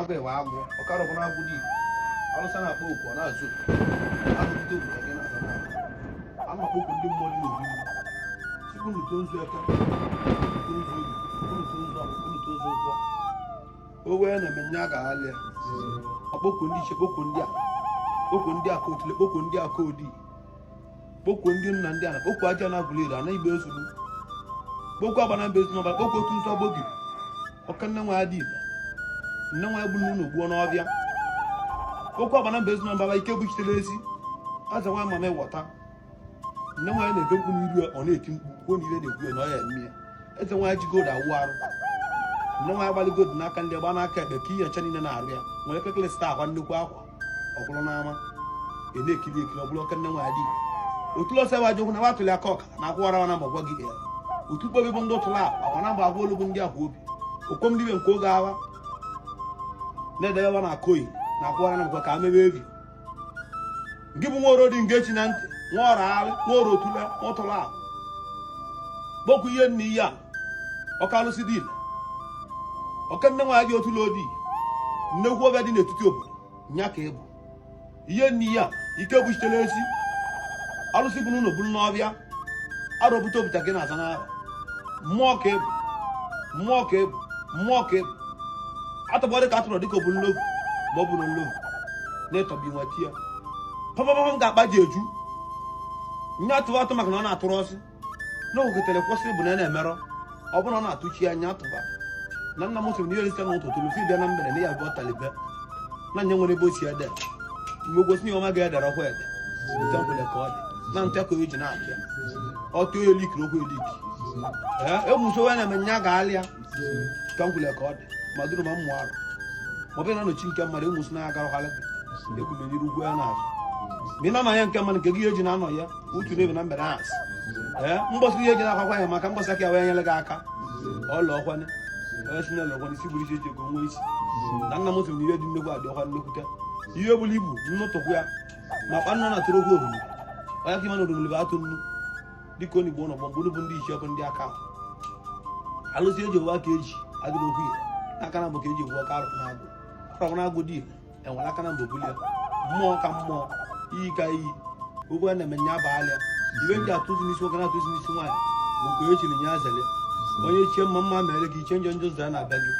agụ ewe agụ ọkarọbụ na agụ dị alụsa na-akpọ okwu ọ na-azụ agụgide obodo gị na-aza na a na-akpọkwu ndị mmụọ dị n'obi tupu nụto nzu eke nzu obi nụto nzu ụkwọ o wee na-eme nye a ga-alịa ọkpọkwu ndị iche kpọkwu ndị a kpọkwu ndị aka otule kpọkwu ndị aka odi kpọkwu ndị nna ndị a na kpọkwu aja na-agwụli ire ana igbe ezulu kpọkwu agbana mba ezu n'ọbara kpọkwu otu nsọ gbogiri ọka nne nwa ya dị igbo nne nwa ya gburu n'ụlọ gbuo n'ọbịa kpọkwu agbana mba ezu n'ọbara ike buchitere ezi aza nwa mama ịwọta nne nwa ya na-ebekwu n'iru ọ na-eti mkpu kwuo na ire na-egwu ya na ọ ya eme ya eze nwa ya ji gold awụ arụ nne nwa ya gbalị gold n'aka ndị gba n'aka ekpe ka ihe ncha niile na-arụ ya nwere kekele sita akwa nnukwu akwa ọbụrụ n'ama na-ekiri ekiri ọbụrụ ọka nne nwa ya dị otulu ọsọ wa jokwu na wa tụli aka ọka na akwụwara na mgbe gwa gị ya otu kpobi bụ ndị ụtụlụ akwa na mgbe agwa olugbu ndị akwa obi okom dibe nke oge agha na-edebe na akoyi na akwụwara na mgbe ka a mebe ebi nke bụ nwa oro dị nga echi na ntị nwa ọrụ alị nwa oro otule nwa ụtụlụ akwa kpokwu ihe nna ihe a ọka alụsị dị ile ọka nne nwa ya dị otulu odi nnekwu ọbịa dị n'etiti obodo nya ka ịbụ ihe nna ihe a ike buchitere esi alụsị bụ n'ụlọ buru n'ọbịa arọpụta obita gị na-aza n'ahụ mmụọ ka ịbụ mmụọ ka ịbụ mmụọ ka ịbụ atọgbọ dịka atụrụ dịka obu nlovu ma ọ bụ na nlovu na-etọbi nweta ya papapapa m ga-akpa ji eju nye atụba atụ maka na ọ na-atụrụ ọsị na ogetere kwụsị bụ na na-emerọ ọ bụrụ na ọ na-atụchi ya nya atụba na nna m sịrị na ihe olise na ụtụtụ fi bịa na mgbede na ya bụ ọtalibe na nye nwere ebe osi ede mgbe gosi na ọma ga-edere ọkwa ede ntekwele ka ọ dị na ntekọ eji na-apịa ọtụ onye likiri okwu eliki emuso onye na-eme nya ga-alịa ka nkwule ka ọ dị ma duru ma mmụ arụ ma ọ bụrụ na nọchi nke mmadụ emuso na aga rụgharị ekwumenyere ugwu ya n'azụ ma ị na-anọ ya nke mmadụ nke gị eji na-anọ ya utu na ebe na mgbede asị mgbọsị ihe eji na-akwakwa ya maka mgbọsị aka ya wee nyere gị aka ọla ọkwanye onye si n'ụlọ ọkwanye isi buru isi eji ego nwa isi na nna m sị na ihe dị nnekwu adị ọkwa nnekwute ihe bụrụ ibu nnụtụkwu ya ma kpa nọ na tụrụ okwu oriri onye ka ịma na oriri bụ atụ nnu dịka onye igbo n'ọgbọ mgbe bụ ndị iche ọkụ ndị aka alụsị eji owe aka eji adịrị okwu ya n'aka na mbụ ka eji ewu ọka arụkwa na-agụ dị enwere aka na mbụ bulie mmụọ ka mmụọ iyi ka iyi okwu ya na-eme nya abalị ibe ndị atụzi n'isi nwoke na-atụzi n'isi nwaanyị bụ nke o chiri nya azele onye chie mma mma mere ka iche njọ njọ zara na-abịa gị